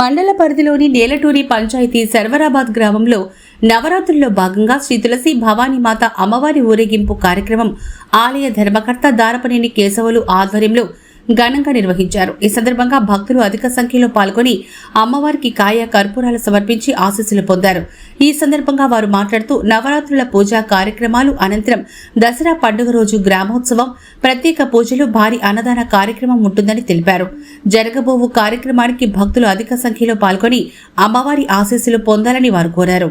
మండల పరిధిలోని నేలటూరి పంచాయతీ సర్వరాబాద్ గ్రామంలో నవరాత్రుల్లో భాగంగా శ్రీ తులసి భవానీమాత అమ్మవారి ఊరేగింపు కార్యక్రమం ఆలయ ధర్మకర్త దారపనేని కేశవులు ఆధ్వర్యంలో ఘనంగా నిర్వహించారు. ఈ సందర్భంగా భక్తులు అధిక సంఖ్యలో పాల్గొని అమ్మవారికి కాయ కర్పూరాలు సమర్పించి ఆశీస్సులు పొందారు. ఈ సందర్భంగా వారు మాట్లాడుతూ నవరాత్రుల పూజా కార్యక్రమాలు అనంతరం దసరా పండుగ రోజు గ్రామోత్సవం, ప్రత్యేక పూజలు, భారీ అన్నదాన కార్యక్రమం ఉంటుందని తెలిపారు. జరగబోవు కార్యక్రమానికి భక్తులు అధిక సంఖ్యలో పాల్గొని అమ్మవారి ఆశీస్సులు పొందాలని వారు కోరారు.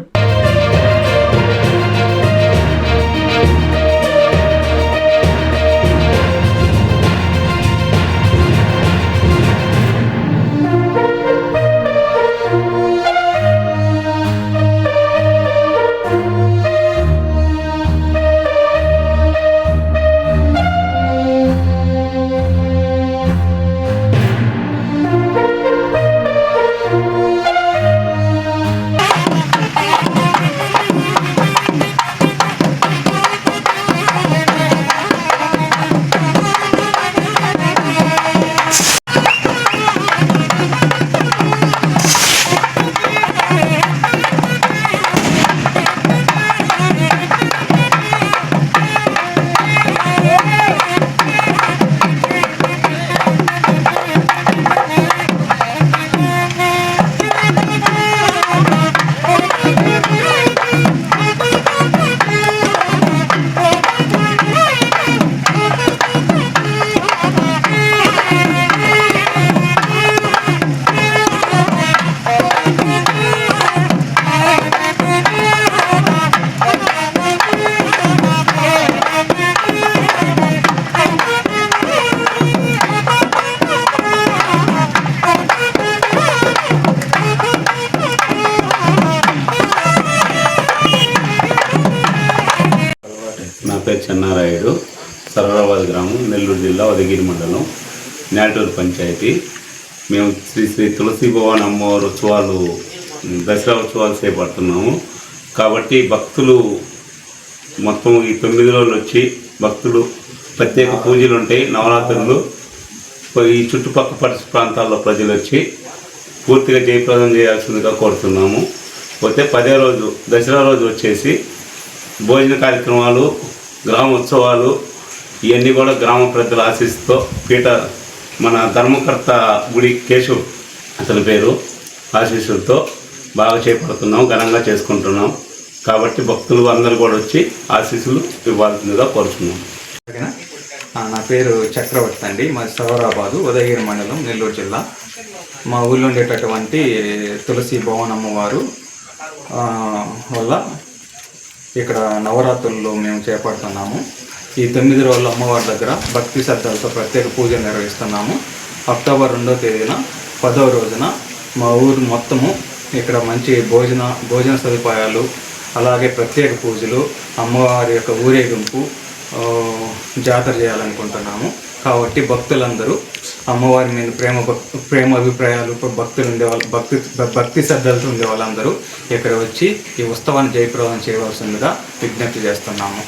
నా పేరు చెన్నారాయుడు, సర్వరాబాద్ గ్రామం, నెల్లూరు జిల్లా, ఉదయగిరి మండలం, నేలటూరు పంచాయతీ. మేము శ్రీ తులసి భవాని అమ్మవారి ఉత్సవాలు, దసరా ఉత్సవాలు చేపడుతున్నాము. కాబట్టి భక్తులు మొత్తం ఈ 9 రోజులు వచ్చి భక్తులు ప్రత్యేక పూజలు ఉంటాయి. నవరాత్రులు ఈ చుట్టుపక్కల ప్రాంతాల్లో ప్రజలు వచ్చి పూర్తిగా జయప్రదం చేయాల్సిందిగా కోరుతున్నాము. పోతే 10వ రోజు దసరా రోజు వచ్చేసి భోజన కార్యక్రమాలు, గ్రామోత్సవాలు ఇవన్నీ కూడా గ్రామ పెద్దల ఆశీస్సుతో మన ధర్మకర్త గుడి కేశవ్ అతని పేరు ఆశీస్సులతో బాగా చేపడుతున్నాం, ఘనంగా చేసుకుంటున్నాం. కాబట్టి భక్తులు అందరూ కూడా వచ్చి ఆశీస్సులు ఇవ్వాల్సిందిగా కోరుతున్నాం. నా పేరు చక్రవర్తి అండి. మా సర్వరాబాదు, ఉదయగిరి మండలం, నెల్లూరు జిల్లా. మా ఊళ్ళో ఉండేటటువంటి తులసి భవాని అమ్మవారు వల్ల ఇక్కడ నవరాత్రుల్లో మేము చేపడుతున్నాము. ఈ 9 రోజుల అమ్మవారి దగ్గర భక్తి శ్రద్ధలతో ప్రత్యేక పూజలు నిర్వహిస్తున్నాము. అక్టోబర్ 2వ తేదీన 10వ రోజున మా ఊరు మొత్తము ఇక్కడ మంచి భోజన సదుపాయాలు, అలాగే ప్రత్యేక పూజలు, అమ్మవారి యొక్క ఊరేగింపు, జాతర చేయాలనుకుంటున్నాము. కాబట్టి భక్తులందరూ అమ్మవారి మీద ప్రేమ అభిప్రాయాలు భక్తులు ఉండేవాళ్ళు, భక్తి శ్రద్ధలతో ఉండే వాళ్ళందరూ ఇక్కడ వచ్చి ఈ ఉత్సవాన్ని జయప్రదం చేయవలసిందిగా విజ్ఞప్తి చేస్తున్నాము.